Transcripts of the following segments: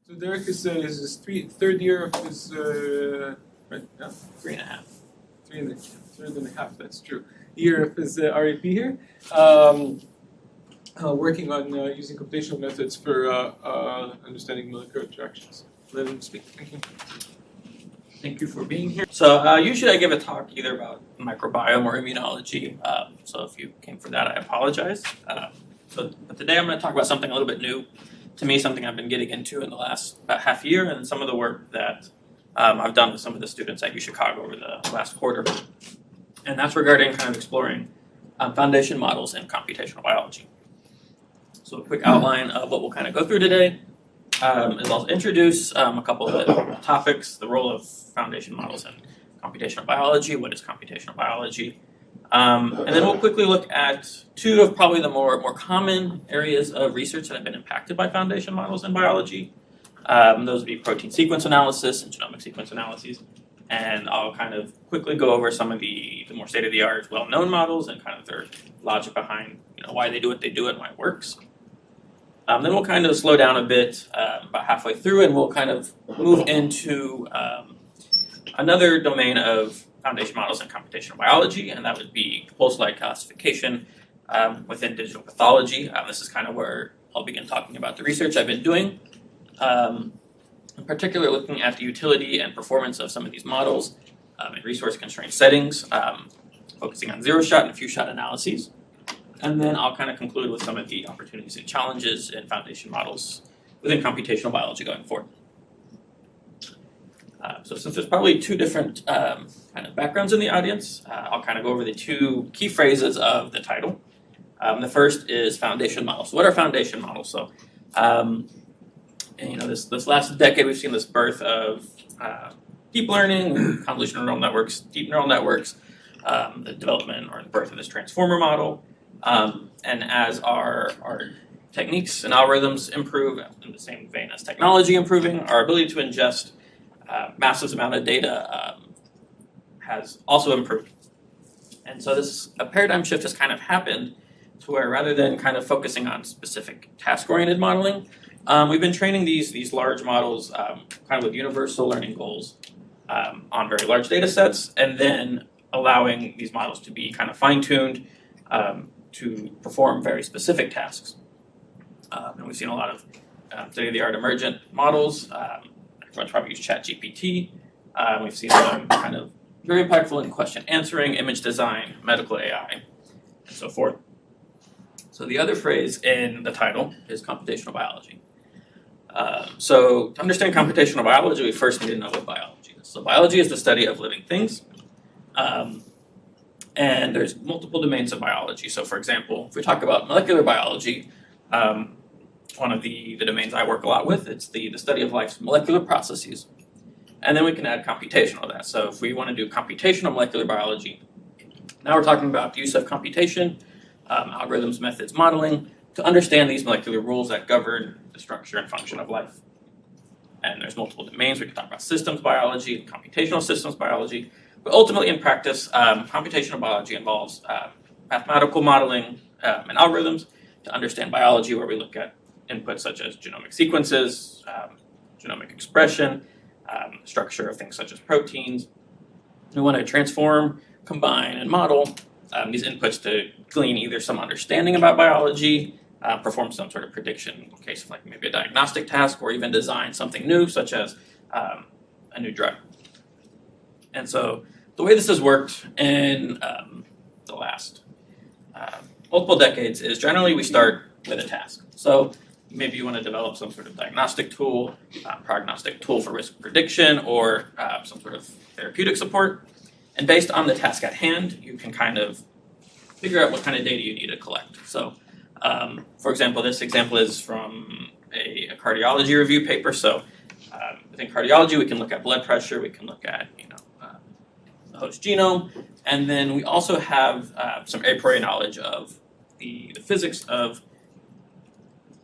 So Derek is his third year of his right, no? 3.5. Third and a half. That's true. Year of his RAP here, working on using computational methods for understanding molecular interactions. Let him speak. Thank you. Thank you for being here. So usually I give a talk either about microbiome or immunology. So if you came for that, I apologize. But today I'm going to talk about something a little bit new to me, something I've been getting into in the last about half year, and some of the work that I've done with some of the students at UChicago over the last quarter. And that's regarding kind of exploring foundation models in computational biology. So a quick outline of what we'll kind of go through today is I'll introduce a couple of the topics, the role of foundation models in computational biology, what is computational biology, and then we'll quickly look at two of probably the more common areas of research that have been impacted by foundation models in biology. Those would be protein sequence analysis and genomic sequence analyses. And I'll kind of quickly go over some of the more state-of-the-art, well-known models and kind of their logic behind why they do what they do and why it works. Then we'll kind of slow down a bit about halfway through, and we'll kind of move into another domain of foundation models in computational biology, and that would be compulsory classification within digital pathology. This is kind of where I'll begin talking about the research I've been doing. In particular, looking at the utility and performance of some of these models in resource-constrained settings, focusing on zero-shot and few-shot analyses. And then I'll kind of conclude with some of the opportunities and challenges in foundation models within computational biology going forward. So since there's probably two different kind of backgrounds in the audience, I'll kind of go over the two key phrases of the title. The first is foundation models. So what are foundation models? So and, this last decade, we've seen this birth of deep learning, convolutional neural networks, deep neural networks, the development or the birth of this transformer model. And as our techniques and algorithms improve in the same vein as technology improving, our ability to ingest massive amount of data has also improved. And so a paradigm shift has kind of happened to where rather than kind of focusing on specific task-oriented modeling, we've been training these large models kind of with universal learning goals on very large data sets, and then allowing these models to be kind of fine-tuned to perform very specific tasks. And we've seen a lot of state-of-the-art emergent models. Everyone's probably used ChatGPT. We've seen them kind of very impactful in question answering, image design, medical AI, and so forth. So the other phrase in the title is computational biology. So to understand computational biology, we first need to know what biology is. So biology is the study of living things. And there's multiple domains of biology. So for example, if we talk about molecular biology, one of the domains I work a lot with, it's the study of life's molecular processes. And then we can add computational to that. So if we want to do computational molecular biology, now we're talking about the use of computation, algorithms, methods, modeling, to understand these molecular rules that govern the structure and function of life. And there's multiple domains. We can talk about systems biology, computational systems biology. But ultimately, in practice, computational biology involves mathematical modeling and algorithms to understand biology, where we look at inputs such as genomic sequences, genomic expression, structure of things such as proteins. We want to transform, combine, and model these inputs to glean either some understanding about biology, perform some sort of prediction in case of like maybe a diagnostic task, or even design something new, such as a new drug. And so the way this has worked in the last multiple decades is generally we start with a task. So maybe you want to develop some sort of diagnostic tool, prognostic tool for risk prediction, or some sort of therapeutic support. And based on the task at hand, you can kind of figure out what kind of data you need to collect. So, for example, this example is from a cardiology review paper. So within cardiology, we can look at blood pressure, we can look at the host genome, and then we also have some a priori knowledge of the physics of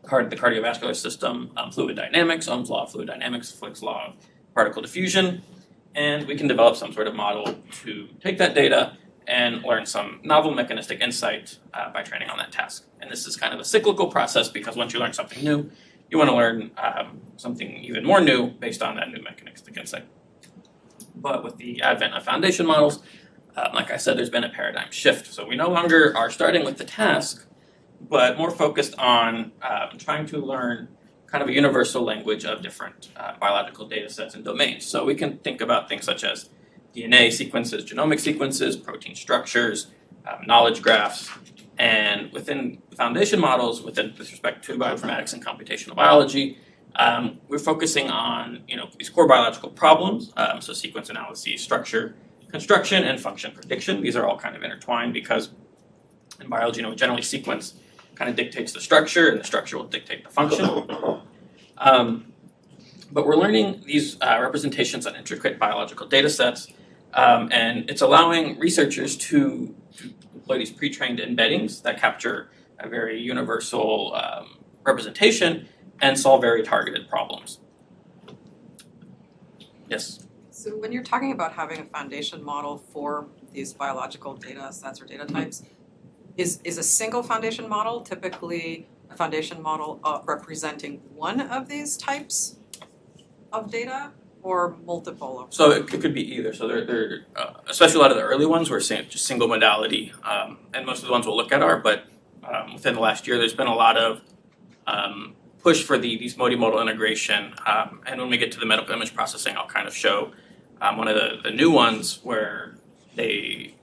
the cardiovascular system, fluid dynamics, Ohm's law of fluid dynamics, Fick's law of particle diffusion, and we can develop some sort of model to take that data and learn some novel mechanistic insight by training on that task. And this is kind of a cyclical process because once you learn something new, you want to learn something even more new based on that new mechanistic insight. But with the advent of foundation models, like I said, there's been a paradigm shift. So we no longer are starting with the task, but more focused on trying to learn kind of a universal language of different biological data sets and domains. So we can think about things such as DNA sequences, genomic sequences, protein structures, knowledge graphs, and within foundation models, with respect to bioinformatics and computational biology, we're focusing on these core biological problems, so sequence analysis, structure, construction, and function prediction. These are all kind of intertwined because in biology, generally sequence kind of dictates the structure, and the structure will dictate the function. But we're learning these representations on intricate biological data sets, and it's allowing researchers to employ these pre-trained embeddings that capture a very universal representation and solve very targeted problems. Yes? So when you're talking about having a foundation model for these biological data sets or data types, is a single foundation model typically a foundation model representing one of these types of data or multiple of them? So it could be either. So they're especially a lot of the early ones we're seeing just single modality, and most of the ones we'll look at are, but within the last year there's been a lot of push for these multimodal integration, and when we get to the medical image processing, I'll kind of show one of the new ones where it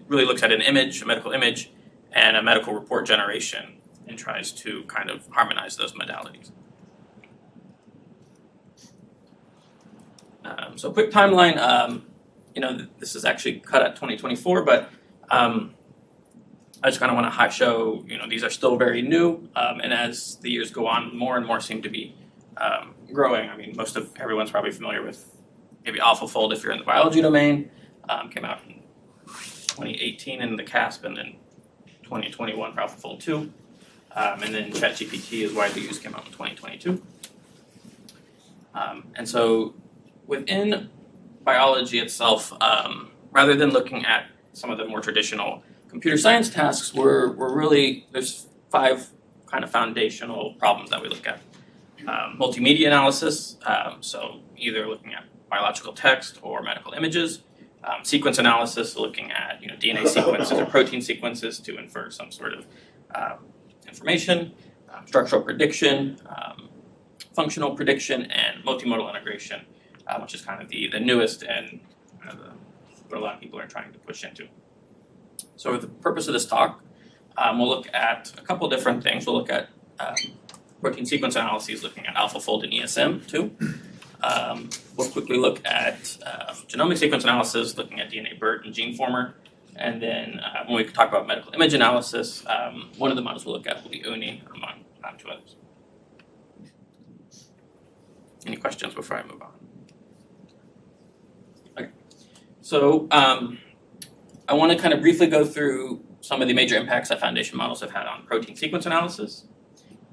really looks at an image, a medical image, and a medical report generation, and tries to kind of harmonize those modalities. So quick timeline, this is actually cut at 2024, but I just kind of want to show, these are still very new, and as the years go on, more and more seem to be growing. I mean, everyone's probably familiar with maybe AlphaFold if you're in the biology domain. Came out in 2018 in the CASP, and then 2021 for AlphaFold 2. And then ChatGPT is widely used, came out in 2022. And so within biology itself, rather than looking at some of the more traditional computer science tasks, there's 5 kind of foundational problems that we look at. Multimedia analysis, so either looking at biological text or medical images. Sequence analysis, looking at DNA sequences or protein sequences to infer some sort of information. Structural prediction, functional prediction, and multimodal integration, which is kind of the newest and what a lot of people are trying to push into. So for the purpose of this talk, we'll look at a couple different things. We'll look at protein sequence analyses, looking at AlphaFold and ESM too. We'll quickly look at genomic sequence analysis, looking at DNA BERT and GeneFormer. And then when we talk about medical image analysis, one of the models we'll look at will be UNI, among 2 others. Any questions before I move on? Okay. So I want to kind of briefly go through some of the major impacts that foundation models have had on protein sequence analysis.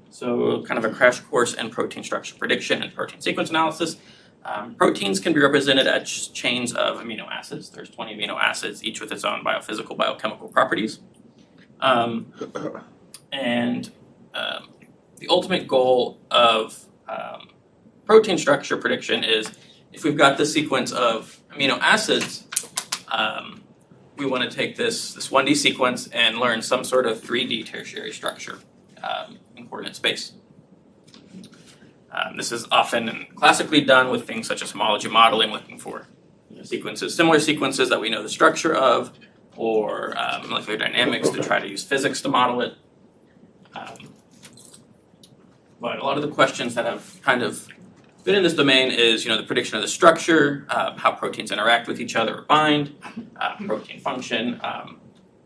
So kind of a crash course in protein structure prediction and protein sequence analysis. Proteins can be represented as chains of amino acids. There's 20 amino acids, each with its own biophysical, biochemical properties. And the ultimate goal of protein structure prediction is, if we've got this sequence of amino acids, we want to take this 1D sequence and learn some sort of 3D tertiary structure in coordinate space. This is often classically done with things such as homology modeling, looking for similar sequences that we know the structure of, or molecular dynamics to try to use physics to model it. But a lot of the questions that have kind of been in this domain is, the prediction of the structure, how proteins interact with each other or bind, protein function,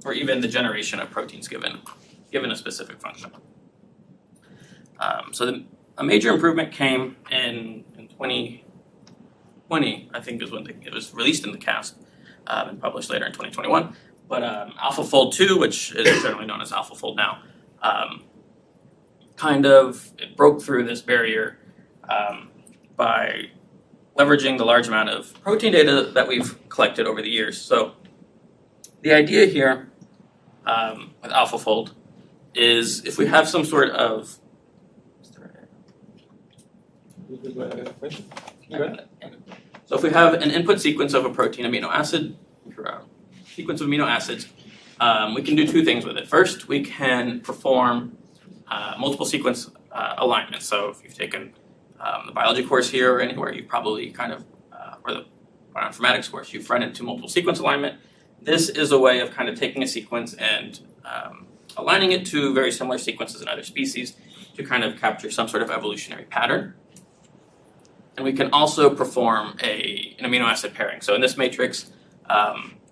or even the generation of proteins given a specific function. A major improvement came in 2020, I think is when it was released in the CASP and published later in 2021. But AlphaFold 2, which is generally known as AlphaFold now, it broke through this barrier by leveraging the large amount of protein data that we've collected over the years. So the idea here with AlphaFold is, if we have some sort of Question? I got it, yeah. So if we have an input sequence of a protein amino acid, or a sequence of amino acids, we can do two things with it. First, we can perform multiple sequence alignment. So if you've taken the biology course here or anywhere, you've probably or the bioinformatics course, you've run into multiple sequence alignment. This is a way of kind of taking a sequence and aligning it to very similar sequences in other species to kind of capture some sort of evolutionary pattern. And we can also perform an amino acid pairing. So in this matrix,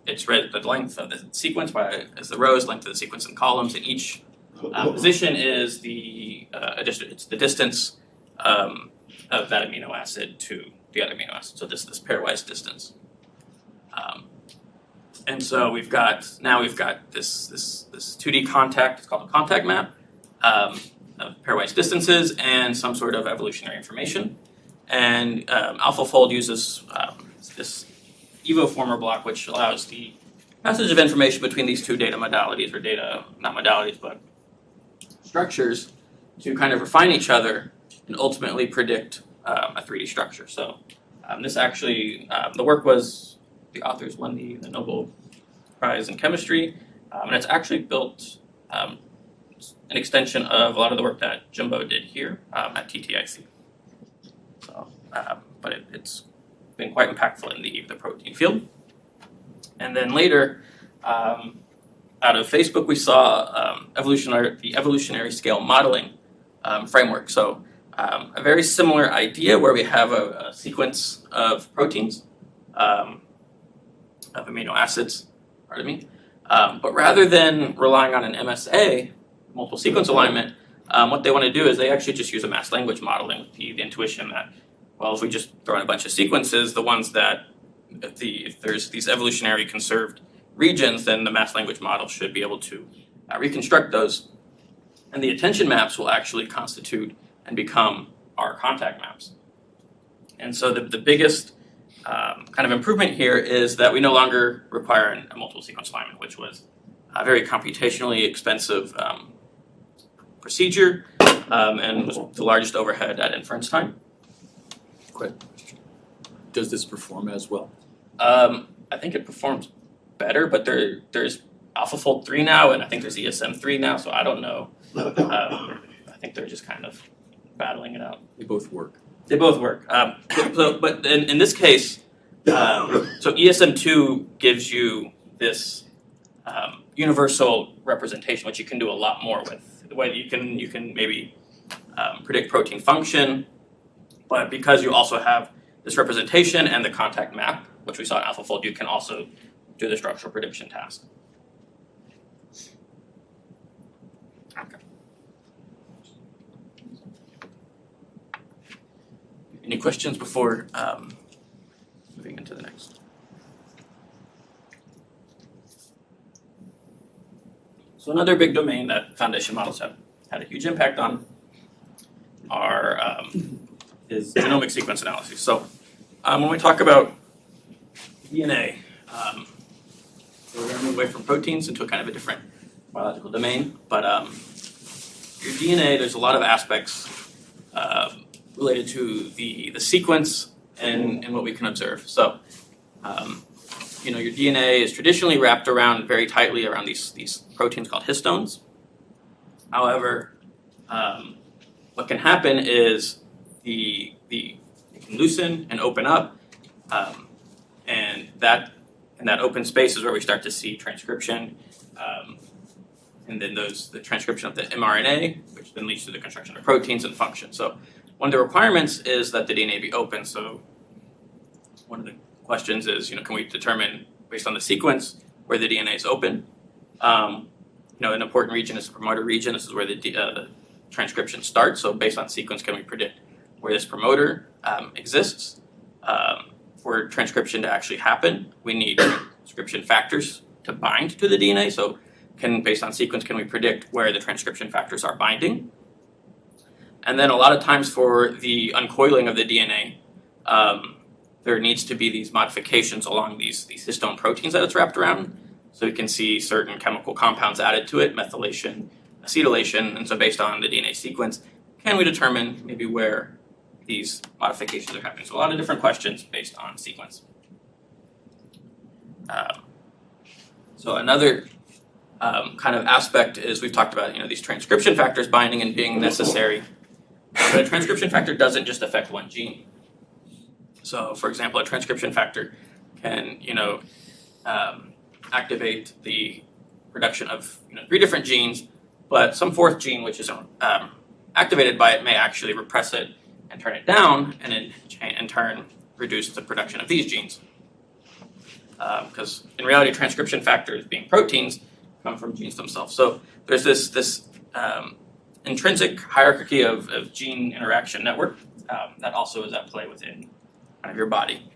it's read the length of the sequence as the rows, length of the sequence in columns, and each position is it's the distance of that amino acid to the other amino acid. So this pairwise distance. And so we've got this 2D contact. It's called a contact map of pairwise distances and some sort of evolutionary information. And AlphaFold uses this evoformer block, which allows the passage of information between these two data modalities, or data, not modalities, but structures, to kind of refine each other and ultimately predict a 3D structure. So this actually, the work was, the authors won the Nobel Prize in Chemistry, and it's actually built an extension of a lot of the work that Jumbo did here at TTIC. So, but it's been quite impactful in the protein field. And then later, out of Facebook, we saw the evolutionary scale modeling framework. So a very similar idea where we have a sequence of proteins, of amino acids, but rather than relying on an MSA, multiple sequence alignment, what they want to do is they actually just use a mass language modeling with the intuition that, well, if we just throw in a bunch of sequences, the ones that, if there's these evolutionary conserved regions, then the mass language model should be able to reconstruct those. And the attention maps will actually constitute and become our contact maps. And so the biggest kind of improvement here is that we no longer require a multiple sequence alignment, which was a very computationally expensive procedure and was the largest overhead at inference time. Does this perform as well? I think it performs better, but there's AlphaFold 3 now, and I think there's ESM 3 now, so I don't know. I think they're just kind of battling it out. They both work. They both work. But in this case, so ESM 2 gives you this universal representation, which you can do a lot more with. The way that you can maybe predict protein function, but because you also have this representation and the contact map, which we saw in AlphaFold, you can also do the structural prediction task. Okay. Any questions before moving into the next? So another big domain that foundation models have had a huge impact on is genomic sequence analysis. So when we talk about DNA, so we're going to move away from proteins into a kind of a different biological domain. But your DNA, there's a lot of aspects related to the sequence and what we can observe. So your DNA is traditionally wrapped around very tightly around these proteins called histones. However, what can happen is it can loosen and open up, and that open space is where we start to see transcription, and then the transcription of the mRNA, which then leads to the construction of proteins and function. So one of the requirements is that the DNA be open. So one of the questions is, can we determine based on the sequence where the DNA is open? An important region is the promoter region. This is where the transcription starts. So based on sequence, can we predict where this promoter exists? For transcription to actually happen, we need transcription factors to bind to the DNA. So based on sequence, can we predict where the transcription factors are binding? And then a lot of times for the uncoiling of the DNA, there needs to be these modifications along these histone proteins that it's wrapped around. So we can see certain chemical compounds added to it, methylation, acetylation, and so based on the DNA sequence, can we determine maybe where these modifications are happening. So a lot of different questions based on sequence. So another kind of aspect is we've talked about these transcription factors binding and being necessary. But a transcription factor doesn't just affect one gene. So for example, a transcription factor can activate the production of 3 different genes, but some 4th gene which is activated by it may actually repress it and turn it down, and in turn reduce the production of these genes. Because in reality, transcription factors, being proteins, come from genes themselves. So there's this intrinsic hierarchy of gene interaction network that also is at play within kind of your body.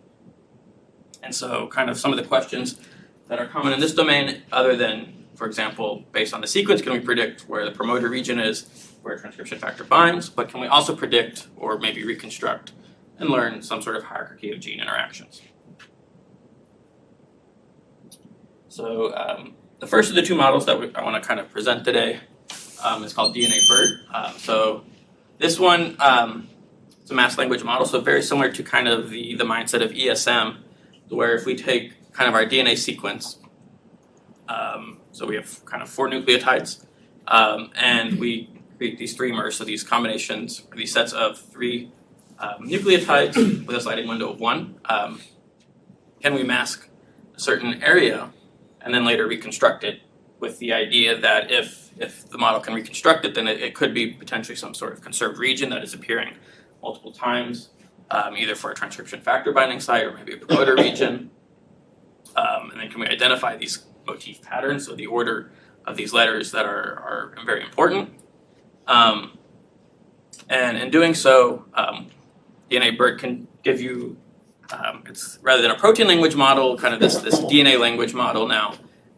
And so kind of some of the questions that are common in this domain, other than, for example, based on the sequence, can we predict where the promoter region is, where a transcription factor binds, but can we also predict or maybe reconstruct and learn some sort of hierarchy of gene interactions? So the first of the 2 models that I want to kind of present today is called DNA-BERT. So this one, it's a mass language model, so very similar to kind of the mindset of ESM, where if we take kind of our DNA sequence, so we have kind of 4 nucleotides, and we create these 3 mers, so these combinations, these sets of 3 nucleotides with a sliding window of 1. Can we mask a certain area and then later reconstruct it, with the idea that if the model can reconstruct it, then it could be potentially some sort of conserved region that is appearing multiple times, either for a transcription factor binding site or maybe a promoter region. And then can we identify these motif patterns, so the order of these letters that are very important. And in doing so, DNA-BERT can give you, it's rather than a protein language model, kind of this DNA language model now,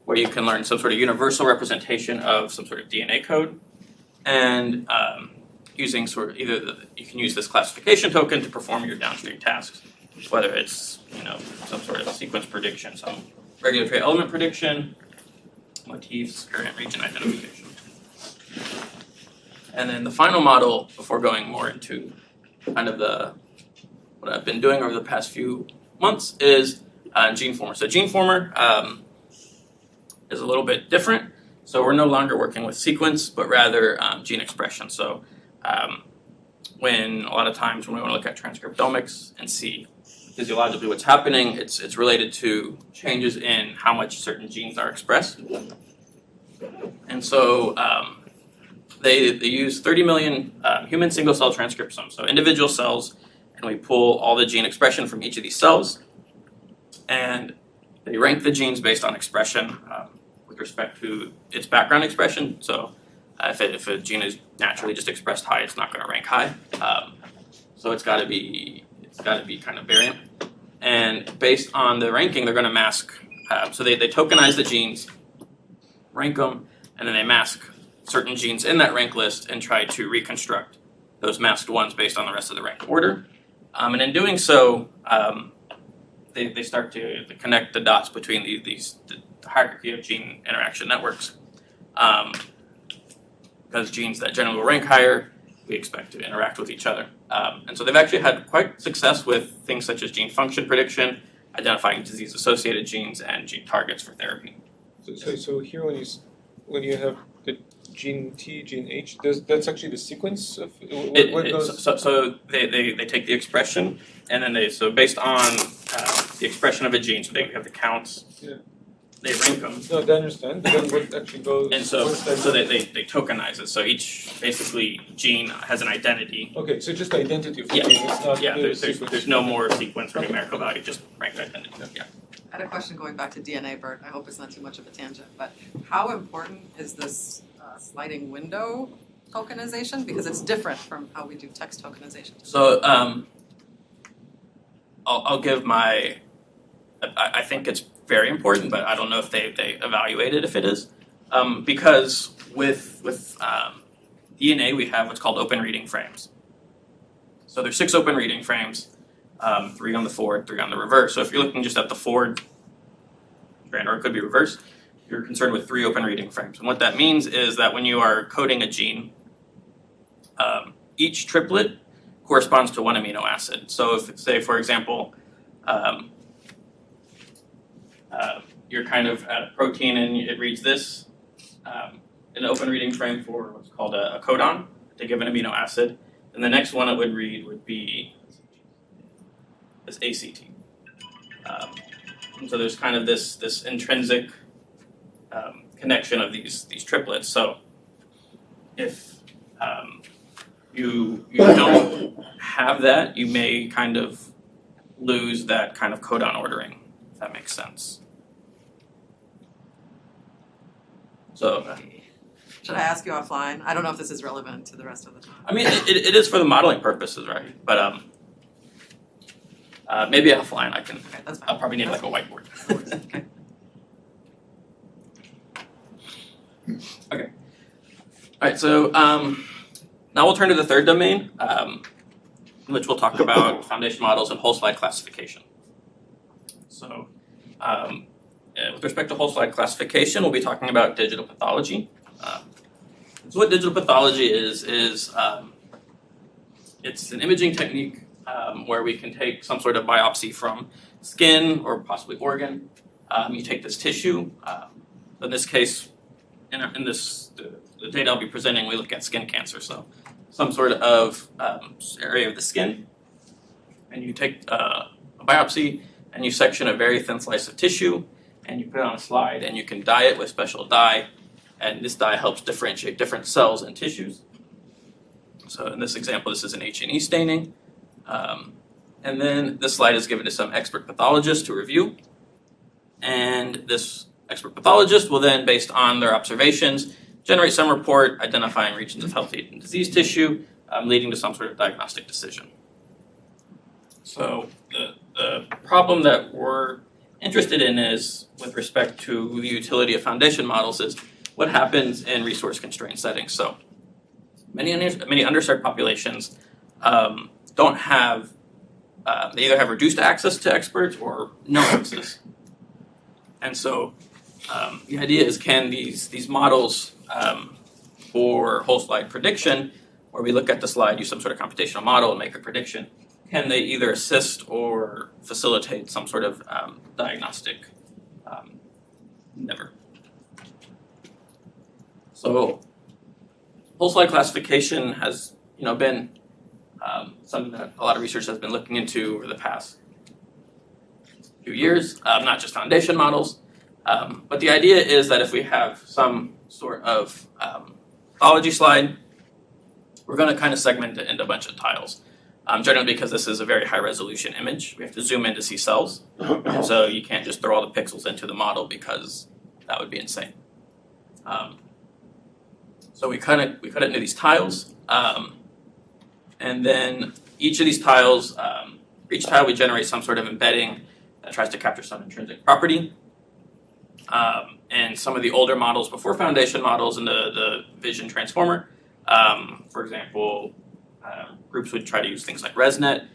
where you can learn some sort of universal representation of some sort of DNA code, and using sort of you can use this classification token to perform your downstream tasks, whether it's some sort of sequence prediction, some regulatory element prediction, motifs, current region identification. And then the final model, before going more into kind of what I've been doing over the past few months, is GeneFormer. So GeneFormer is a little bit different. So we're no longer working with sequence, but rather gene expression. So when a lot of times when we want to look at transcriptomics and see physiologically what's happening, it's related to changes in how much certain genes are expressed. And so they use 30 million human single-cell transcriptomes, so individual cells, and we pull all the gene expression from each of these cells, and they rank the genes based on expression with respect to its background expression. So if a gene is naturally just expressed high, it's not going to rank high. So it's got to be kind of variant. And based on the ranking, they're going to mask. So they tokenize the genes, rank them, and then they mask certain genes in that rank list and try to reconstruct those masked ones based on the rest of the ranked order. And in doing so, they start to connect the dots between the hierarchy of gene interaction networks. Because genes that generally will rank higher, we expect to interact with each other. And so they've actually had quite success with things such as gene function prediction, identifying disease-associated genes, and gene targets for therapy. So here when you have the gene T, gene H, that's actually the sequence of what goes. So they take the expression, and then based on the expression of a gene, so they have the counts. Yeah. They rank them. No, I understand. But then what actually goes? And so they tokenize it. So each basically gene has an identity. Okay, so just the identity of the Yeah. gene. It's not the sequence. There's no more sequence or numerical value, just ranked identity. Yeah. I had a question going back to DNA-BERT. I hope it's not too much of a tangent, but how important is this sliding window tokenization? Because it's different from how we do text tokenization. So I'll give my. I think it's very important, but I don't know if they evaluated if it is, because with DNA we have what's called open reading frames. So there's 6 open reading frames, 3 on the forward, 3 on the reverse. So if you're looking just at the forward strand, or it could be reverse, you're concerned with 3 open reading frames. And what that means is that when you are coding a gene, each triplet corresponds to one amino acid. So if, say, for example, you're kind of at a protein and it reads this, an open reading frame for what's called a codon to give an amino acid, and the next one it would read would be this ACT. And so there's kind of this intrinsic connection of these triplets. So if you don't have that, you may kind of lose that kind of codon ordering, if that makes sense. So should I ask you offline? I don't know if this is relevant to the rest of the time. I mean, it is for the modeling purposes, right? But maybe offline I can. Okay, that's fine. I'll probably need like a whiteboard. Okay. Okay. All right. So now we'll turn to the third domain, in which we'll talk about foundation models and whole slide classification. So, with respect to whole slide classification, we'll be talking about digital pathology. So, what digital pathology is it's an imaging technique where we can take some sort of biopsy from skin or possibly organ. You take this tissue. In this case, in this the data I'll be presenting, we look at skin cancer. So some sort of area of the skin, and you take a biopsy and you section a very thin slice of tissue, and you put it on a slide, and you can dye it with special dye, and this dye helps differentiate different cells and tissues. So in this example, this is an H&E staining. And then this slide is given to some expert pathologist to review. And this expert pathologist will then, based on their observations, generate some report identifying regions of healthy and diseased tissue, leading to some sort of diagnostic decision. So the problem that we're interested in is, with respect to the utility of foundation models, is what happens in resource-constrained settings. So many underserved populations don't have, they either have reduced access to experts or no access. And so the idea is, can these models for whole slide prediction, where we look at the slide, use some sort of computational model and make a prediction, can they either assist or facilitate some sort of diagnostic endeavor? So whole slide classification has been something that a lot of research has been looking into over the past few years, not just foundation models. But the idea is that if we have some sort of pathology slide, we're going to kind of segment it into a bunch of tiles. Generally because this is a very high resolution image. We have to zoom in to see cells. And so you can't just throw all the pixels into the model because that would be insane. So we cut it into these tiles. And then each of these tiles, for each tile we generate some sort of embedding that tries to capture some intrinsic property. And some of the older models before foundation models in the vision transformer, for example, groups would try to use things like ResNet.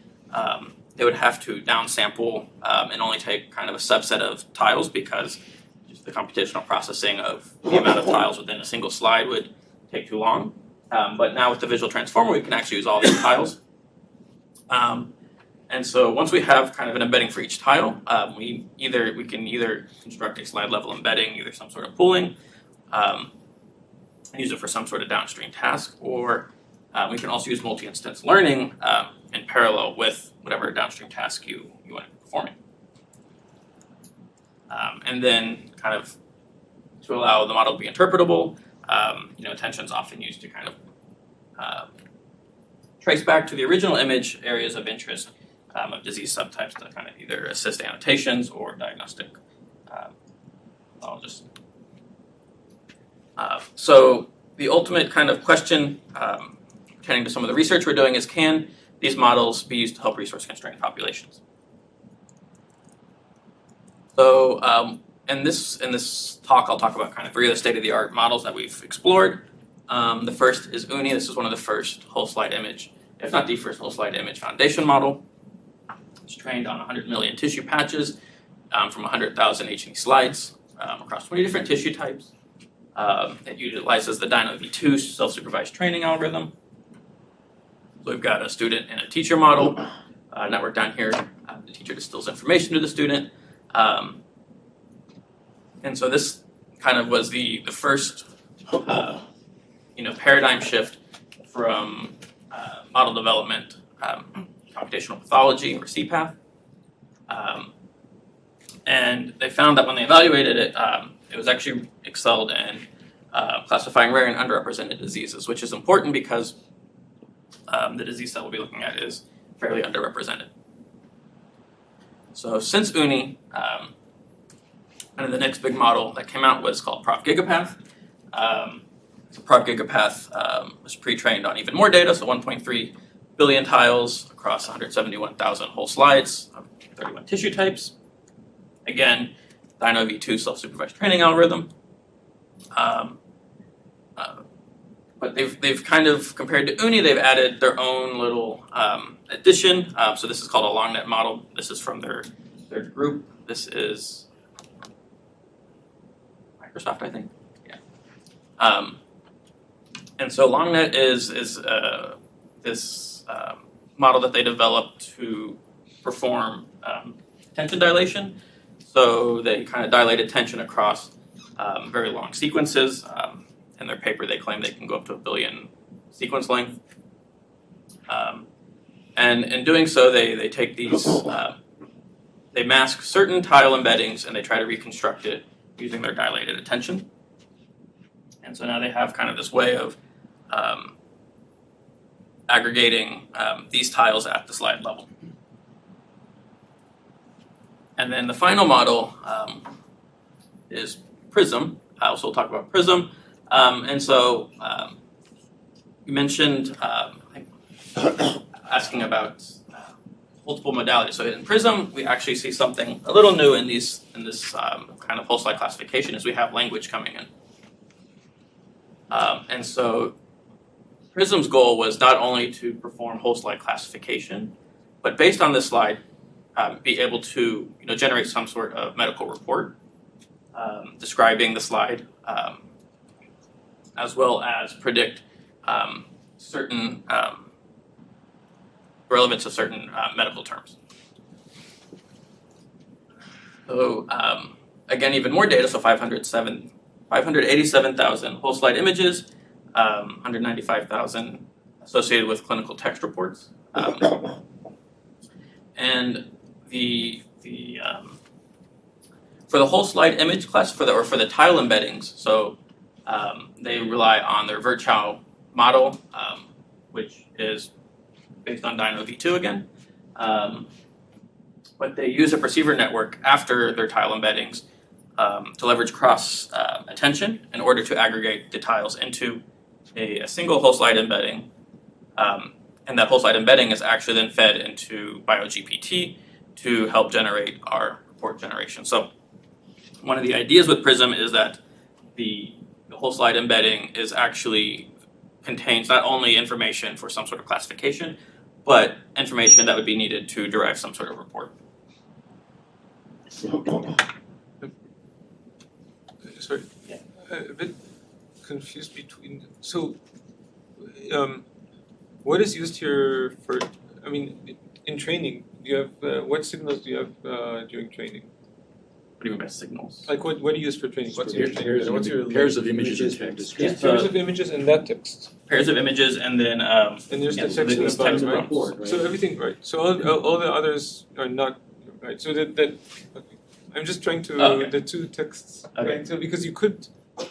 They would have to downsample and only take kind of a subset of tiles because just the computational processing of the amount of tiles within a single slide would take too long. But now with the visual transformer, we can actually use all these tiles. And so once we have kind of an embedding for each tile, we can either construct a slide level embedding, either some sort of pooling, use it for some sort of downstream task, or we can also use multi-instance learning in parallel with whatever downstream task you want to be performing. And then kind of to allow the model to be interpretable, attention is often used to kind of trace back to the original image areas of interest of disease subtypes to kind of either assist annotations or diagnostic pathologists. So the ultimate kind of question pertaining to some of the research we're doing is, can these models be used to help resource-constrained populations? So in this talk, I'll talk about kind of 3 of the state-of-the-art models that we've explored. The first is UNI. This is one of the first whole slide image, if not the first whole slide image foundation model. It's trained on 100 million tissue patches from 100,000 H&E slides across 20 different tissue types. It utilizes the DynaV2 self-supervised training algorithm. So we've got a student and a teacher model, network down here. The teacher distills information to the student. And so this kind of was the first paradigm shift from model development, computational pathology, or CPAP. And they found that when they evaluated it, it was actually excelled in classifying rare and underrepresented diseases, which is important because the disease that we'll be looking at is fairly underrepresented. So since UNI, and the next big model that came out was called Prof Gigapath. So Prof Gigapath was pre-trained on even more data, so 1.3 billion tiles across 171,000 whole slides of 31 tissue types. Again, Dyno V2 self-supervised training algorithm. But they've kind of, compared to UNI, they've added their own little addition. So this is called a long net model. This is from their group. This is Microsoft, I think. Yeah. And so LongNet is this model that they developed to perform attention dilation. So they kind of dilate attention across very long sequences. In their paper, they claim they can go up to 1 billion sequence length. And in doing so, they take these, they mask certain tile embeddings and they try to reconstruct it using their dilated attention. And so now they have kind of this way of aggregating these tiles at the slide level. And then the final model is Prism. I also will talk about Prism. And so you mentioned asking about multiple modalities. So in Prism, we actually see something a little new in this kind of whole slide classification is we have language coming in. And so Prism's goal was not only to perform whole slide classification, but based on this slide, be able to generate some sort of medical report describing the slide, as well as predict certain relevance of certain medical terms. So again, even more data, so 587,000 whole slide images, 195,000 associated with clinical text reports. And for the whole slide image class, for the tile embeddings, so they rely on their Virchow model, which is based on Dyno V2 again. But they use a perceiver network after their tile embeddings to leverage cross attention in order to aggregate the tiles into a single whole slide embedding. And that whole slide embedding is actually then fed into BioGPT to help generate our report generation. So one of the ideas with Prism is that the whole slide embedding is actually contains not only information for some sort of classification, but information that would be needed to derive some sort of report. Sorry, Yeah. a bit confused between. So, what is used here for? I mean, in training, do you have what signals do you have during training? What do you mean by signals? Like what do you use for training? What's your training? What's your Pairs of images and text. Yeah, pairs of images and that text. Pairs of images, and then And there's the text in the bottom, text right? report, right? So everything, right? So all the others are not right. So that okay. I'm just trying to Okay. the two texts. Okay. Right? So because you could, if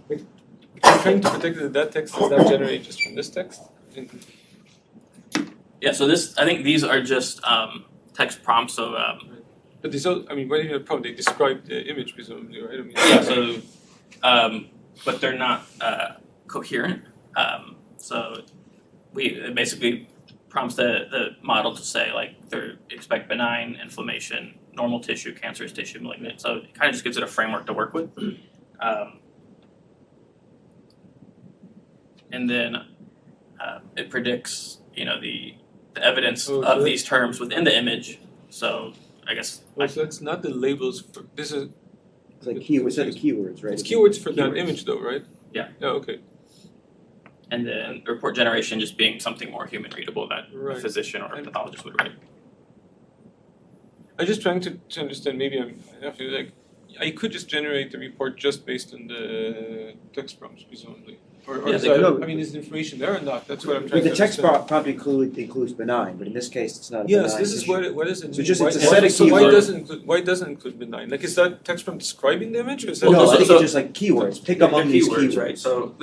you're trying to predict that that text is not generated just from this text. Yeah, so I think these are just text prompts. So But these all, I mean, when you have a problem, they describe the image presumably, right? I mean, yeah, so but they're not coherent. So it basically prompts the model to say like they expect benign inflammation, normal tissue, cancerous tissue, malignant. So it kind of just gives it a framework to work with. And then it predicts, the evidence of these terms within the image. So I guess well, so that's not the labels for this is. It's like keywords, set of keywords, right? It's keywords for that Keywords. image, though, right? Yeah. Yeah. Okay. and then report generation just being something more human readable that a Right. physician or a pathologist would write. I'm just trying to understand, maybe I feel like I could just generate the report just based on the text prompts, presumably. Or Yeah, is they that, could. I mean, is the information there or not? That's what I'm trying But to the text understand. prompt includes benign, but in this case, it's not a benign Yes, this is issue. what is it? So just why, it's a set of so why keywords. doesn't include benign? Like, is that text prompt describing the image, or is that Well, No, I so- think so- it's just like keywords. Pick among these keywords. right? So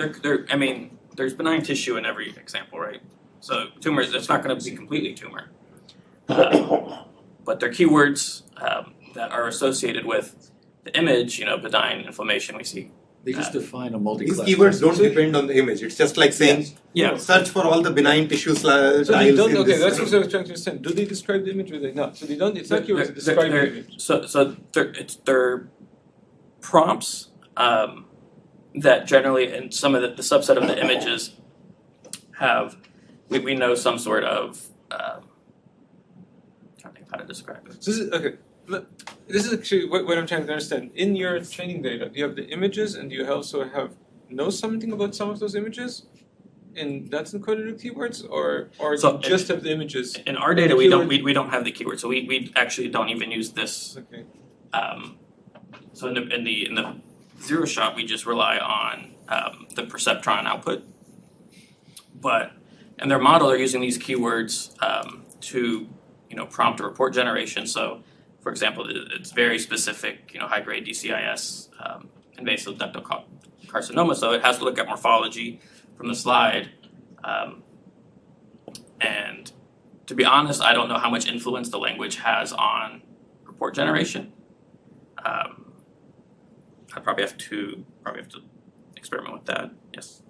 I mean, there's benign tissue in every example, right? So tumors, it's not going to be completely tumor, but they're keywords that are associated with the image. You know, benign inflammation. We see. They just define a These multi-class. keywords don't depend on the image. It's just like saying, Yeah. search for all the benign tissue tiles So they don't. in Okay, this. that's what I was trying to understand. Do they describe the image or they not? So they don't. It's not keywords that describe the image. So they're prompts that generally, in some of the subset of the images, have we know some sort of. I can't think of how to describe it. So this is okay. This is actually what I'm trying to understand. In your training data, do you have the images, and do you also know something about some of those images, and that's encoded with keywords, or So do you just have the images? In our data, we don't have the keyword, so we actually don't even use this. Okay. So in the zero shot, we just rely on the perceptron output. But in their model, they're using these keywords to prompt a report generation. So, for example, it's very specific, high grade DCIS, invasive ductal carcinoma. So it has to look at morphology from the slide. And to be honest, I don't know how much influence the language has on report generation. I probably have to experiment with that. Yes.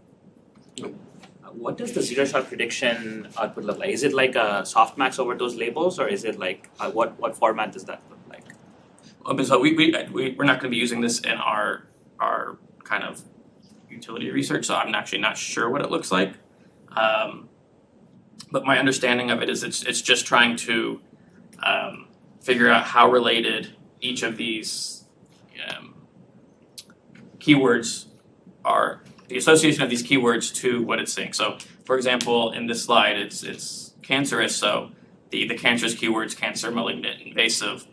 What does the zero shot prediction output look like? Is it like a softmax over those labels, or is it like what format does that look like? So we're not going to be using this in our kind of utility research, so I'm actually not sure what it looks like. But my understanding of it is it's just trying to figure out how related each of these keywords are, the association of these keywords to what it's saying. So, for example, in this slide, it's cancerous. So the cancerous keywords, cancer, malignant, invasive,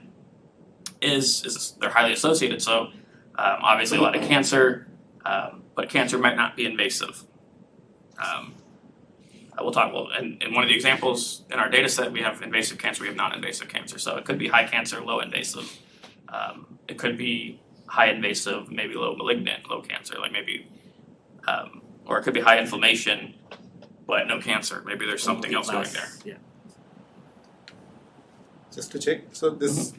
is they're highly associated. So obviously a lot of cancer, but cancer might not be invasive. We'll talk. Well, in one of the examples in our data set, we have invasive cancer, we have non-invasive cancer. So it could be high cancer, low invasive. It could be high invasive, maybe low malignant, low cancer, like maybe, or it could be high inflammation, but no cancer. Maybe there's something else going there. Yeah. Just to check, so this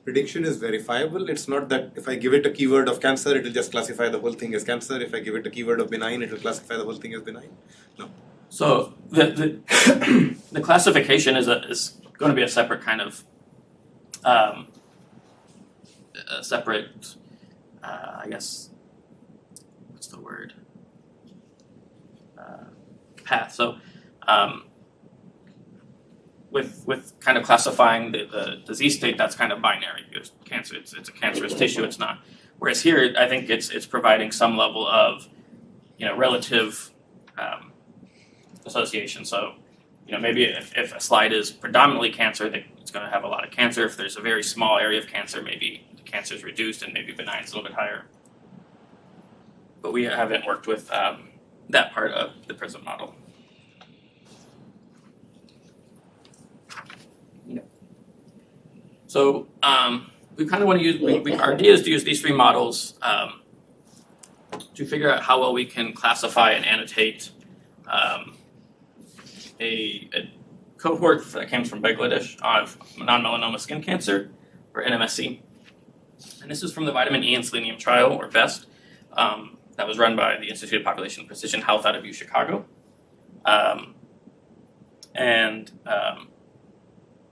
prediction is verifiable. It's not that if I give it a keyword of cancer, it will just classify the whole thing as cancer. If I give it a keyword of benign, it will classify the whole thing as benign. No. So the the classification is going to be a separate kind of a separate I guess what's the word path. So with kind of classifying the disease state, that's kind of binary. It's cancer, it's a cancerous tissue. It's not. Whereas here, I think it's providing some level of relative association. So, maybe if a slide is predominantly cancer, it's going to have a lot of cancer. If there's a very small area of cancer, maybe the cancer is reduced and maybe benign is a little bit higher. But we haven't worked with that part of the PRISM model. So we kind of want to use, our idea is to use these three models to figure out how well we can classify and annotate a cohort that came from Bangladesh of non-melanoma skin cancer, or NMSC. And this is from the vitamin E and selenium trial, or BEST, that was run by the Institute of Population and Precision Health out of Chicago.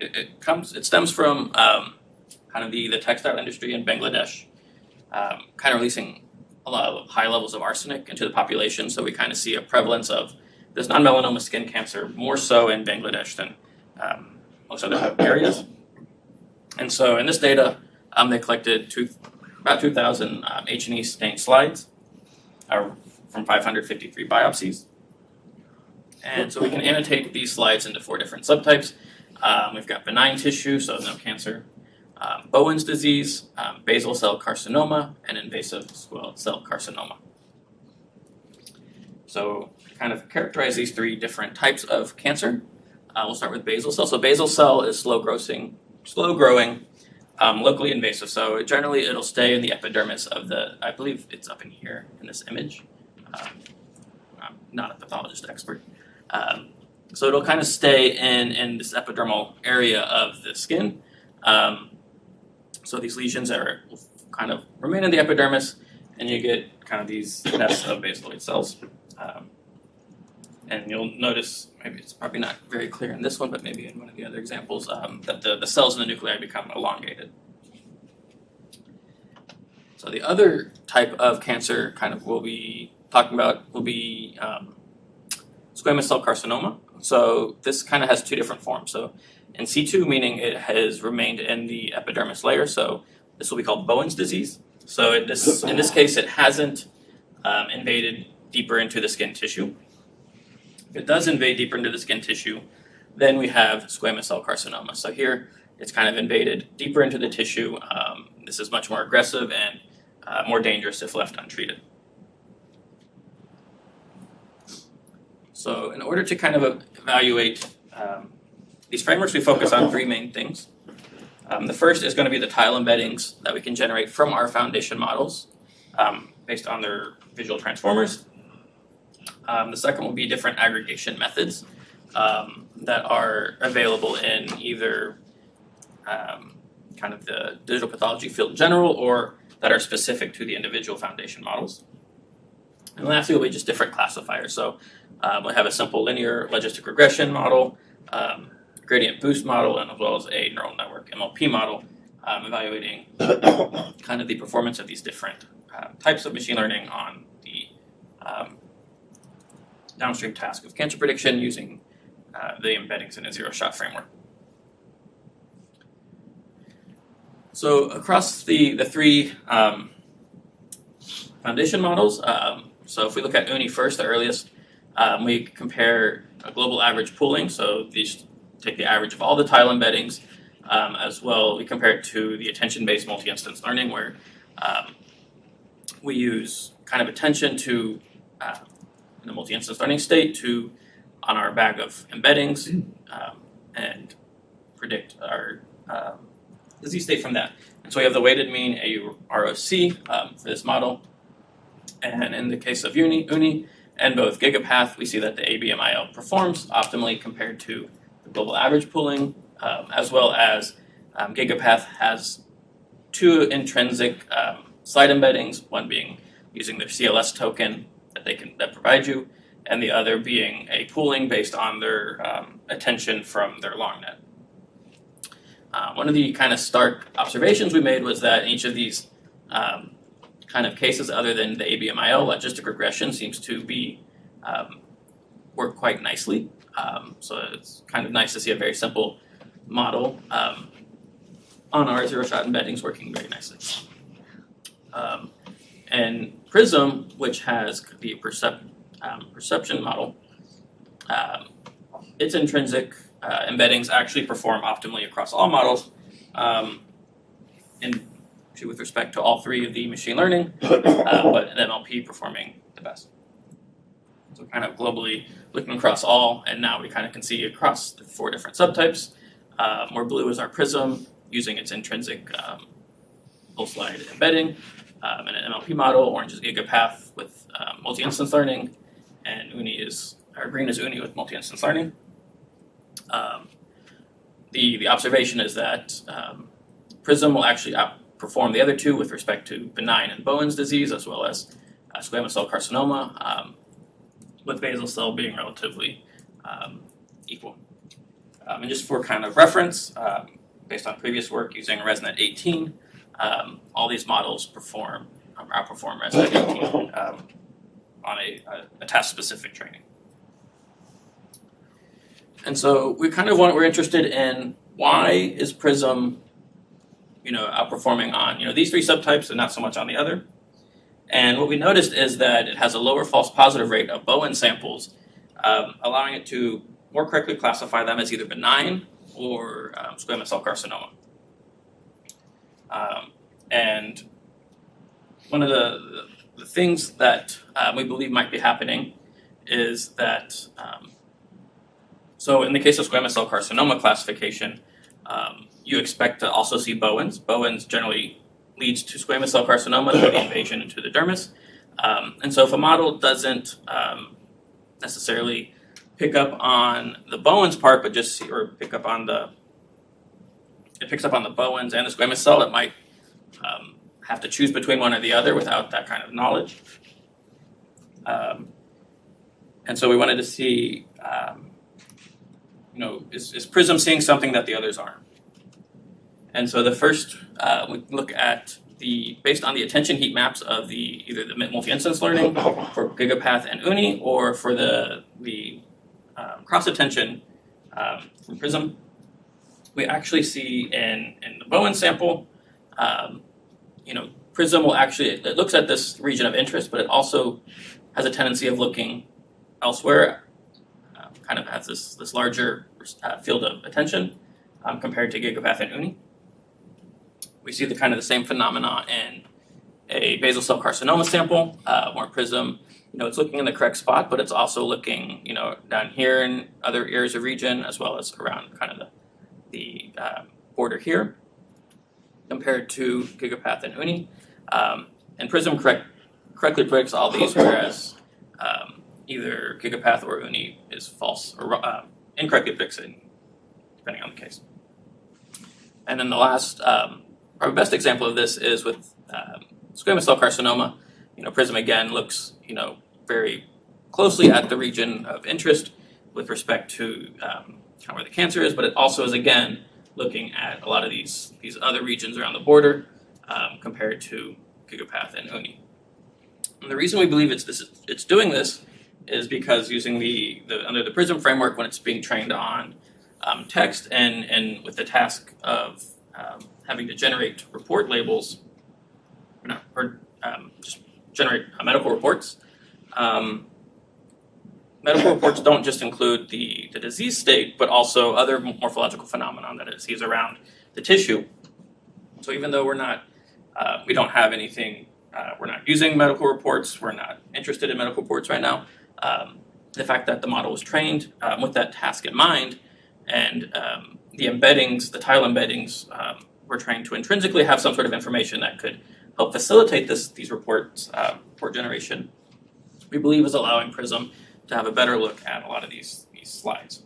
It stems from kind of the textile industry in Bangladesh, kind of releasing a lot of high levels of arsenic into the population. So we kind of see a prevalence of this non-melanoma skin cancer more so in Bangladesh than most other areas. And so in this data, they collected about 2,000 H&E stained slides from 553 biopsies. And so we can annotate these slides into 4 different subtypes. We've got benign tissue, so no cancer, Bowen's disease, basal cell carcinoma, and invasive squamous cell carcinoma. So to kind of characterize these 3 different types of cancer, we'll start with basal cell. So basal cell is slow growing, locally invasive. So generally it'll stay in the epidermis of the, I believe it's up in here in this image. I'm not a pathologist expert. So it'll kind of stay in this epidermal area of the skin. So these lesions will kind of remain in the epidermis, and you get kind of these nests of basaloid cells. And you'll notice, maybe it's probably not very clear in this one, but maybe in one of the other examples, that the cells in the nuclei become elongated. So the other type of cancer kind of we'll be talking about will be squamous cell carcinoma. So this kind of has 2 different forms. So in situ, meaning it has remained in the epidermis layer. So this will be called Bowen's disease. So in this case, it hasn't invaded deeper into the skin tissue. If it does invade deeper into the skin tissue, then we have squamous cell carcinoma. So here, it's kind of invaded deeper into the tissue. This is much more aggressive and more dangerous if left untreated. So in order to kind of evaluate these frameworks, we focus on 3 main things. The first is going to be the tile embeddings that we can generate from our foundation models based on their visual transformers. The second will be different aggregation methods that are available in either kind of the digital pathology field in general or that are specific to the individual foundation models. And lastly will be just different classifiers. So we'll have a simple linear logistic regression model, gradient boost model, and as well as a neural network MLP model, evaluating kind of the performance of these different types of machine learning on the downstream task of cancer prediction using the embeddings in a zero-shot framework. So across the 3 foundation models, so if we look at UNI first, the earliest, we compare a global average pooling. So these take the average of all the tile embeddings. As well, we compare it to the attention-based multi-instance learning, where we use kind of attention to in the multi-instance learning state on our bag of embeddings and predict our disease state from that. And so we have the weighted mean AUROC for this model. And in the case of UNI and both GigaPath, we see that the ABMIL performs optimally compared to the global average pooling, as well as GigaPath has 2 intrinsic slide embeddings, one being using their CLS token that provide you, and the other being a pooling based on their attention from their long net. One of the kind of stark observations we made was that in each of these kind of cases, other than the ABMIL, logistic regression seems to be work quite nicely. So it's kind of nice to see a very simple model on our zero-shot embeddings working very nicely. And PRISM, which has the perception model, its intrinsic embeddings actually perform optimally across all models, with respect to all 3 of the machine learning, but an MLP performing the best. So kind of globally looking across all, and now we kind of can see across the 4 different subtypes. Where blue is our PRISM using its intrinsic full slide embedding and an MLP model. Orange is GigaPath with multi-instance learning, and green is UNI with multi-instance learning. The observation is that PRISM will actually outperform the other 2 with respect to benign and Bowen's disease, as well as squamous cell carcinoma, with basal cell being relatively equal. And just for kind of reference, based on previous work using ResNet 18, all these models outperform ResNet 18 on a task-specific training. And so we're interested in why is PRISM, outperforming on these 3 subtypes and not so much on the other. And what we noticed is that it has a lower false positive rate of Bowen samples allowing it to more correctly classify them as either benign or squamous cell carcinoma. And one of the things that we believe might be happening is that, so in the case of squamous cell carcinoma classification, you expect to also see Bowens. Bowens generally leads to squamous cell carcinoma through the invasion into the dermis. And so if a model doesn't necessarily pick up on the Bowens part, but just it picks up on the Bowens and the squamous cell, it might have to choose between one or the other without that kind of knowledge. And so we wanted to see, is PRISM seeing something that the others aren't? And so the first, we look at based on the attention heat maps of either the multi-instance learning for GigaPath and Uni, or for the cross attention from PRISM, we actually see in the Bowen sample, PRISM will it looks at this region of interest, but it also has a tendency of looking elsewhere, kind of has this larger field of attention compared to GigaPath and Uni. We see the same phenomena in a basal cell carcinoma sample, where PRISM, it's looking in the correct spot, but it's also looking, down here in other areas of region, as well as around the border here, compared to GigaPath and Uni. And PRISM correctly predicts all these, whereas either GigaPath or Uni is false or incorrectly predicts it, depending on the case. And then the last, our best example of this is with squamous cell carcinoma. PRISM again looks, very closely at the region of interest with respect to where the cancer is, but it also is again looking at a lot of these other regions around the border compared to GigaPath and Uni. And the reason we believe it's doing this is because using under the PRISM framework, when it's being trained on text and with the task of having to generate report labels, just generate medical reports. Medical reports don't just include the disease state, but also other morphological phenomena that it sees around the tissue. So even though we don't have anything, we're not using medical reports, we're not interested in medical reports right now, the fact that the model was trained with that task in mind, and the embeddings, the tile embeddings, were trained to intrinsically have some sort of information that could help facilitate these reports, report generation, we believe is allowing PRISM to have a better look at a lot of these slides,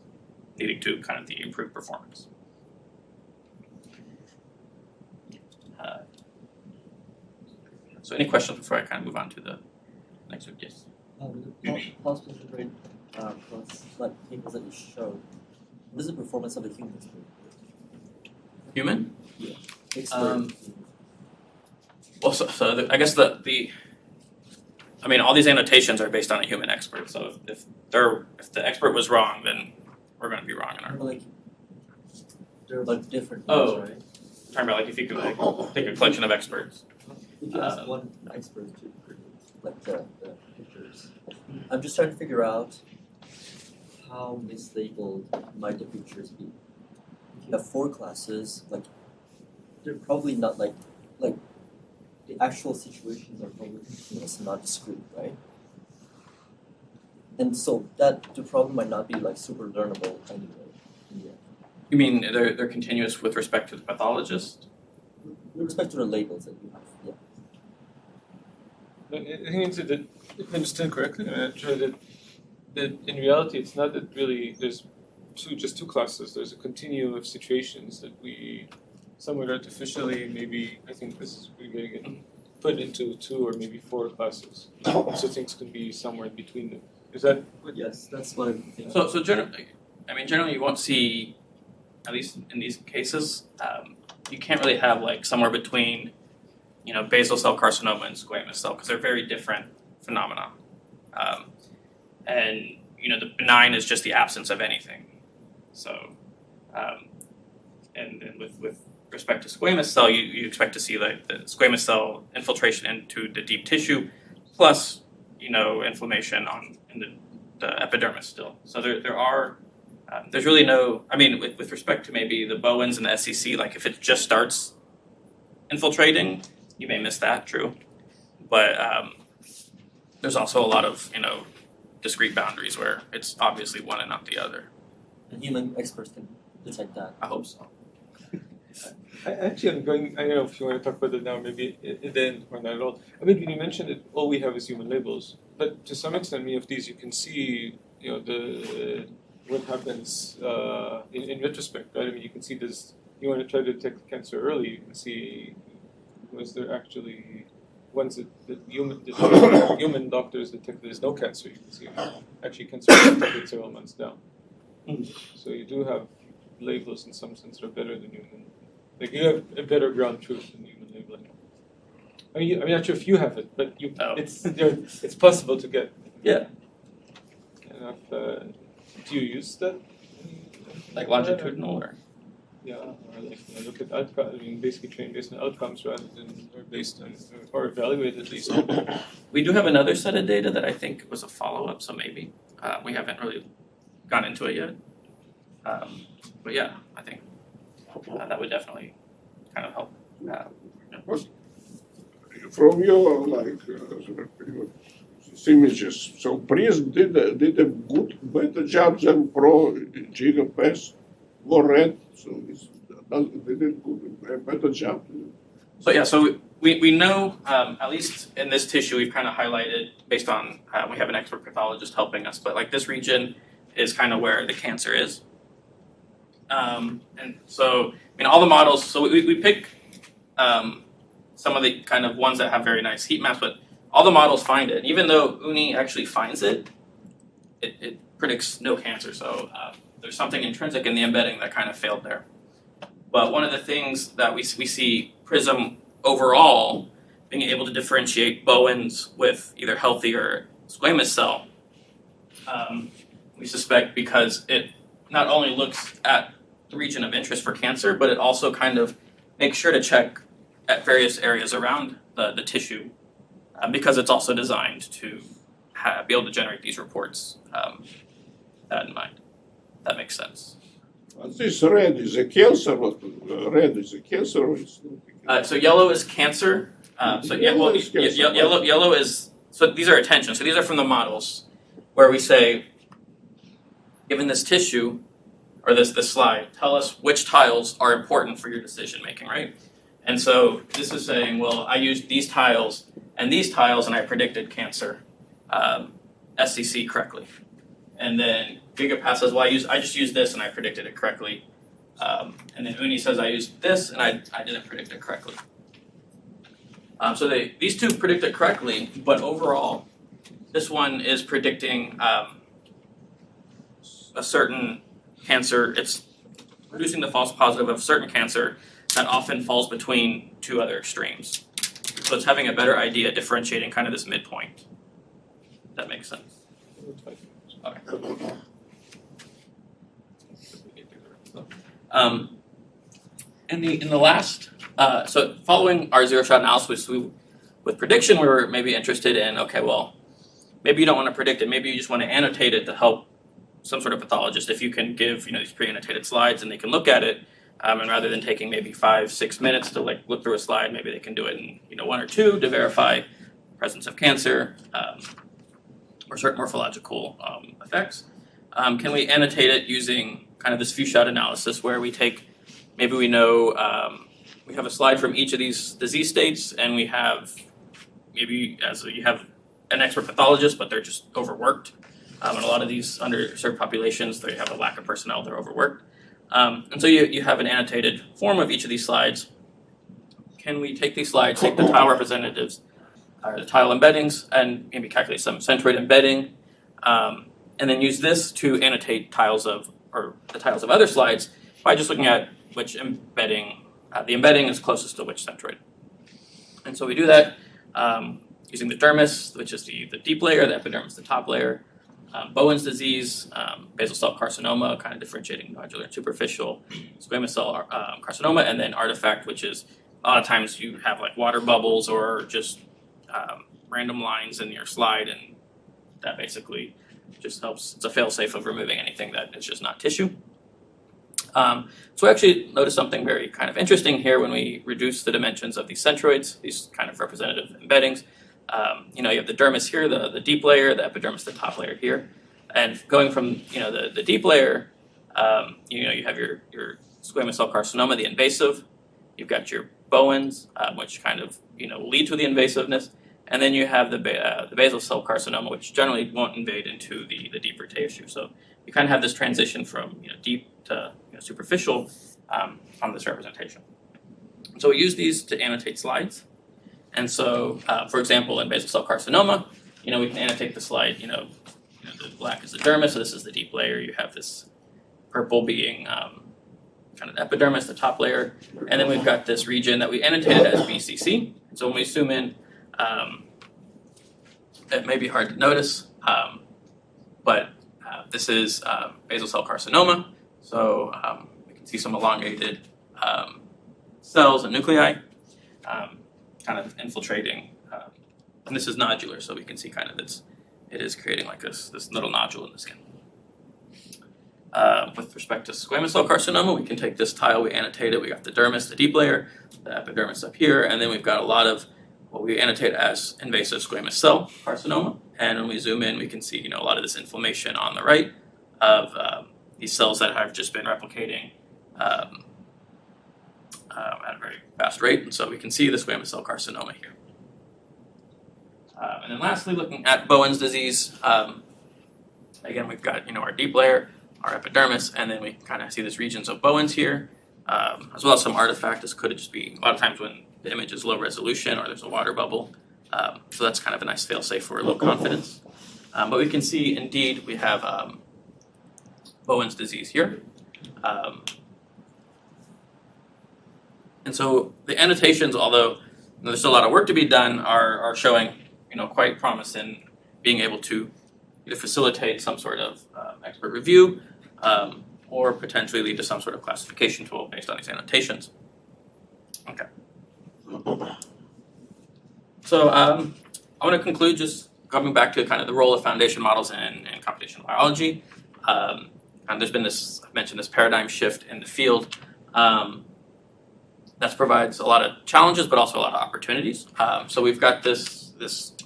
leading to the improved performance. So any questions before I move on to the next one? Yes. With the possible integrate like tables that you showed, what is the performance of the human expert? Human? Yeah. Expert. I guess all these annotations are based on a human expert. So if the expert was wrong, then we're going to be wrong in our. They're different. Oh, right? Talking about if you could take a collection of experts. If you ask one expert to predict the pictures, I'm just trying to figure out how mislabeled might the pictures be. If you have 4 classes, they're probably not like the actual situations are probably continuous and not discrete, right? And so the problem might not be super learnable anyway. Yeah. You mean they're continuous with respect to the pathologist? With respect to the labels that you have, yeah. I think if I understand correctly, I'm sure that in reality it's not that really there's just two classes. There's a continuum of situations that we somewhat artificially, maybe I think this is we're going to get put into 2 or maybe 4 classes. So things can be somewhere in between them. Is that what? Yes, that's what I'm thinking. So generally you won't see, at least in these cases, you can't really have somewhere between, basal cell carcinoma and squamous cell, because they're very different phenomena. And the benign is just the absence of anything. So, and with respect to squamous cell, you expect to see the squamous cell infiltration into the deep tissue, plus inflammation in the epidermis still. So there are there's really no. I mean, with respect to maybe the Bowens and the SEC, like if it just starts infiltrating, you may miss that. True, but there's also a lot of discrete boundaries where it's obviously one and not the other. And human experts can detect that. I hope so. Actually, I'm going. I don't know if you want to talk about it now, maybe then or not at all. I mean, when you mentioned it, all we have is human labels, but to some extent, many of these you can see, what happens in retrospect, right? I mean, you can see this. You want to try to detect cancer early. You can see was there actually once the human doctors detect there's no cancer. You can see actually cancer is detected several months down. So you do have labels in some sense that are better than human. Like you have a better ground truth than human labeling. I'm not sure if you have it, but it's possible to get. Yeah. Enough. Do you use that? Like longitudinal or? Yeah, or like look at outcomes. I mean, basically train based on outcomes rather than or evaluate at least. We do have another set of data that I think was a follow-up, so maybe we haven't really gone into it yet. But yeah, I think that would definitely kind of help. From your images, so Prism did a better job than Pro GigaPass or Red. So they did a better job. So yeah, so we know at least in this tissue we've kind of highlighted based on we have an expert pathologist helping us, but like this region is kind of where the cancer is. And so I mean all the models. So we pick some of the kind of ones that have very nice heat maps, but all the models find it. Even though Uni actually finds it, it predicts no cancer. So there's something intrinsic in the embedding that kind of failed there. But one of the things that we see Prism overall being able to differentiate Bowens with either healthy or squamous cell, we suspect because it not only looks at the region of interest for cancer, but it also kind of makes sure to check at various areas around the tissue because it's also designed to be able to generate these reports. That in mind. That makes sense. This red is a cancer. Red is a cancer. So yellow is cancer. Yellow is so these are attention. So these are from the models where we say, given this tissue or this slide, tell us which tiles are important for your decision making, right? And so this is saying, well, I used these tiles and I predicted cancer, SCC correctly. And then GigaPass says, well, I just used this and I predicted it correctly. And then Uni says I used this and I didn't predict it correctly. So these two predict it correctly, but overall, this one is predicting a certain cancer. It's producing the false positive of certain cancer that often falls between two other extremes. So it's having a better idea differentiating kind of this midpoint. That makes sense. Okay. In the last, so following our zero-shot analysis, with prediction, we were maybe interested in, okay, well, maybe you don't want to predict it, maybe you just want to annotate it to help some sort of pathologist. If you can give these pre-annotated slides and they can look at it, and rather than taking maybe 5-6 minutes to look through a slide, maybe they can do it in 1 or 2 to verify presence of cancer or certain morphological effects. Can we annotate it using kind of this few-shot analysis where we take, maybe we know we have a slide from each of these disease states, and we have maybe you have an expert pathologist, but they're just overworked. And a lot of these underserved populations, they have a lack of personnel, they're overworked. And so you have an annotated form of each of these slides. Can we take these slides, take the tile representatives, or the tile embeddings, and maybe calculate some centroid embedding, and then use this to annotate the tiles of other slides by just looking at which embedding, the embedding is closest to which centroid. And so we do that using the dermis, which is the deep layer, the epidermis, the top layer, Bowen's disease, basal cell carcinoma, kind of differentiating nodular and superficial, squamous cell carcinoma, and then artifact, which is a lot of times you have like water bubbles or just random lines in your slide, and that basically It just helps. It's a fail-safe of removing anything that is just not tissue. So we actually noticed something very kind of interesting here when we reduce the dimensions of these centroids, these kind of representative embeddings. You have the dermis here, the deep layer, the epidermis, the top layer here. And going from the deep layer, you have your squamous cell carcinoma, the invasive. You've got your Bowen's, which kind of lead to the invasiveness, and then you have the basal cell carcinoma, which generally won't invade into the deeper tissue. So you kind of have this transition from deep to superficial on this representation. So we use these to annotate slides. And so, for example, in basal cell carcinoma, we can annotate the slide. The black is the dermis, so this is the deep layer. You have this purple being kind of the epidermis, the top layer, and then we've got this region that we annotated as BCC. So when we zoom in, it may be hard to notice, but this is basal cell carcinoma. So we can see some elongated cells and nuclei kind of infiltrating, and this is nodular, so we can see kind of it is creating like this little nodule in the skin. With respect to squamous cell carcinoma, we can take this tile, we annotate it, we got the dermis, the deep layer, the epidermis up here, and then we've got a lot of what we annotate as invasive squamous cell carcinoma. And when we zoom in, we can see a lot of this inflammation on the right of these cells that have just been replicating at a very fast rate. And so we can see the squamous cell carcinoma here. And then lastly, looking at Bowen's disease, again, we've got our deep layer, our epidermis, and then we kind of see these regions of Bowen's here, as well as some artifact. This could just be a lot of times when the image is low resolution or there's a water bubble. So that's kind of a nice fail-safe for low confidence. But we can see, indeed, we have Bowen's disease here. And so the annotations, although there's still a lot of work to be done, are showing quite promise in being able to either facilitate some sort of expert review or potentially lead to some sort of classification tool based on these annotations. Okay. So I want to conclude just coming back to kind of the role of foundation models in computational biology. And there's been this, I've mentioned this paradigm shift in the field that provides a lot of challenges, but also a lot of opportunities. So we've got this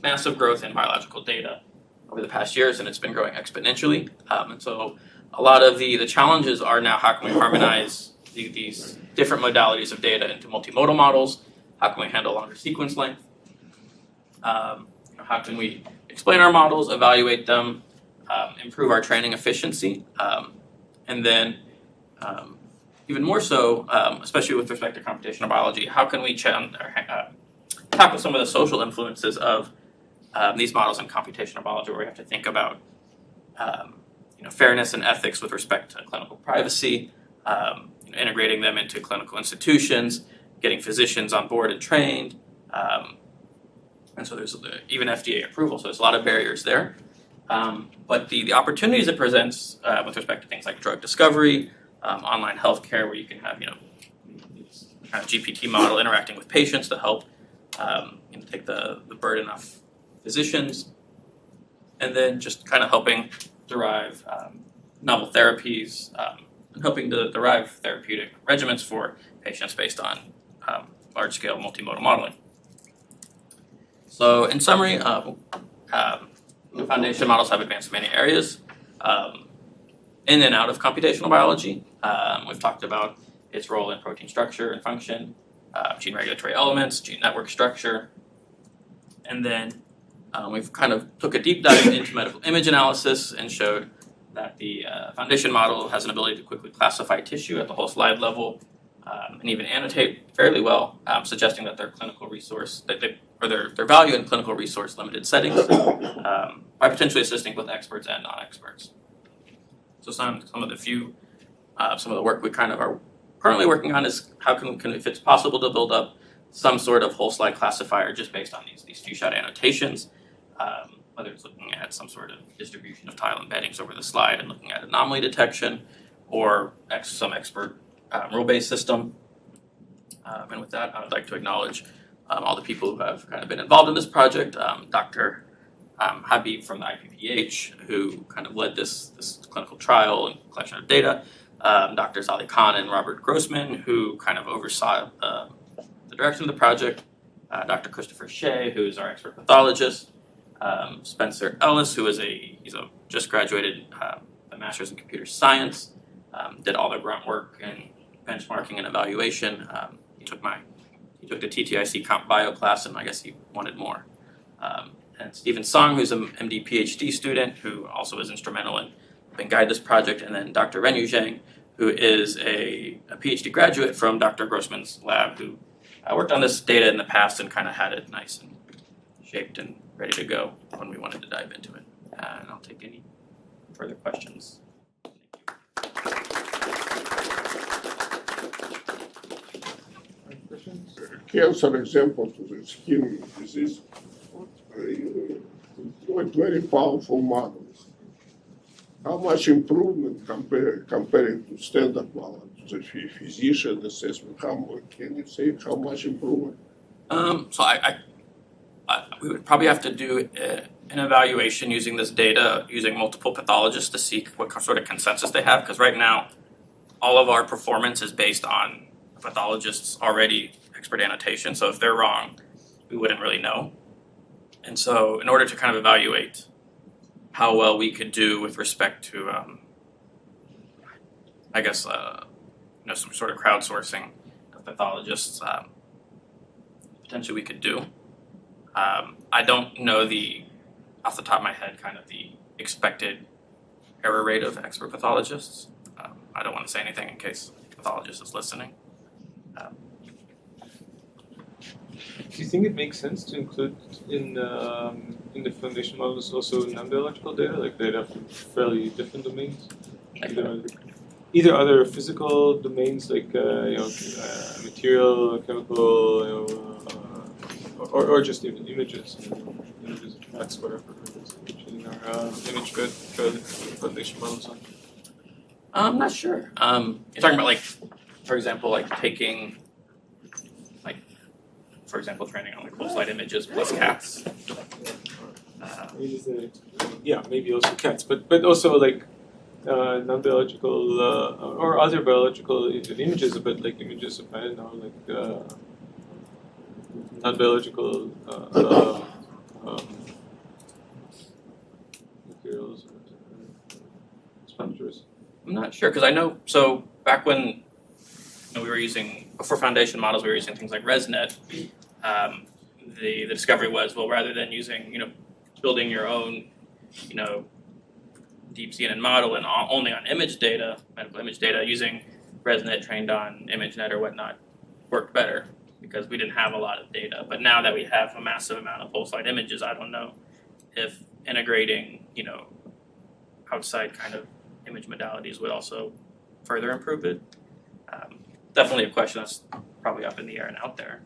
massive growth in biological data over the past years, and it's been growing exponentially. And so a lot of the challenges are now how can we harmonize these different modalities of data into multimodal models? How can we handle longer sequence length? How can we explain our models, evaluate them, improve our training efficiency, and then even more so, especially with respect to computational biology, how can we tackle some of the social influences of these models in computational biology, where we have to think about fairness and ethics with respect to clinical privacy, integrating them into clinical institutions, getting physicians on board and trained, and so there's even FDA approval. So there's a lot of barriers there. But the opportunities it presents with respect to things like drug discovery, online healthcare, where you can have this kind of GPT model interacting with patients to help take the burden off physicians, and then just kind of helping derive novel therapies and helping to derive therapeutic regimens for patients based on large-scale multimodal modeling. So in summary, the foundation models have advanced in many areas in and out of computational biology. We've talked about its role in protein structure and function, gene regulatory elements, gene network structure, and then we've kind of took a deep dive into medical image analysis and showed that the foundation model has an ability to quickly classify tissue at the whole slide level and even annotate fairly well, suggesting that their clinical resource, their value in clinical resource limited settings by potentially assisting with experts and non-experts. So some of the work we kind of are currently working on is how can if it's possible to build up some sort of whole slide classifier just based on these few-shot annotations, whether it's looking at some sort of distribution of tile embeddings over the slide and looking at anomaly detection, or some expert rule-based system. And with that, I would like to acknowledge all the people who have kind of been involved in this project, Dr. Habib from the IPPH, who kind of led this clinical trial and collection of data, Drs. Ali Khan and Robert Grossman, who kind of oversaw the direction of the project, Dr. Christopher Shea, who is our expert pathologist, Spencer Ellis, who is he's just graduated a master's in computer science, did all the grunt work and benchmarking and evaluation. He took the TTIC Comp Bio class, and I guess he wanted more. And Stephen Song, who's an MD PhD student, who also was instrumental in helping guide this project, and then Dr. Renyu Zhang, who is a PhD graduate from Dr. Grossman's lab, who worked on this data in the past and kind of had it nice and shaped and ready to go when we wanted to dive into it. And I'll take any further questions. Cancer example to the skin disease, like very powerful models. How much improvement comparing to standard model, to the physician assessment? Can you say how much improvement? So we would probably have to do an evaluation using this data, using multiple pathologists to see what sort of consensus they have. Because right now, all of our performance is based on pathologists' already expert annotation. So if they're wrong, we wouldn't really know. And so in order to kind of evaluate how well we could do with respect to, I guess, some sort of crowdsourcing of pathologists, potentially we could do. I don't know off the top of my head, kind of the expected error rate of expert pathologists. I don't want to say anything in case a pathologist is listening. Do you think it makes sense to include in the foundation models also non-biological data, like data from fairly different domains? Either other physical domains like material, chemical, or just even images. Images of text, whatever is in our image good foundation models on. I'm not sure. You're talking about for example, taking for example, training on full slide images plus cats. Maybe also cats, but also non-biological or other biological images, but images of, I don't know, non-biological materials or structures. I'm not sure because I know. So back when we were before foundation models, we were using things like ResNet. The discovery was, well, rather than building your own deep CNN model and only on medical image data, using ResNet trained on ImageNet or whatnot worked better because we didn't have a lot of data. But now that we have a massive amount of full slide images, I don't know if integrating outside kind of image modalities would also further improve it. Definitely a question that's probably up in the air and out there.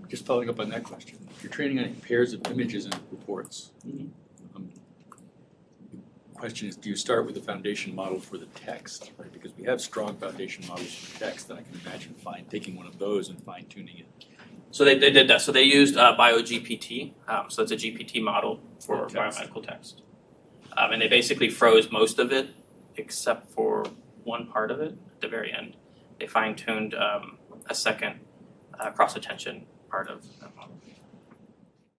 Just following up on that question, if you're training on pairs of images and reports, Mhm. The question is, do you start with a foundation model for the text, right? Because we have strong foundation models for text, and I can imagine taking one of those and fine-tuning it. So they did that. So they used BioGPT. So it's a GPT model for Text. biomedical text. And they basically froze most of it except for one part of it at the very end. They fine-tuned a second cross-attention part of that model.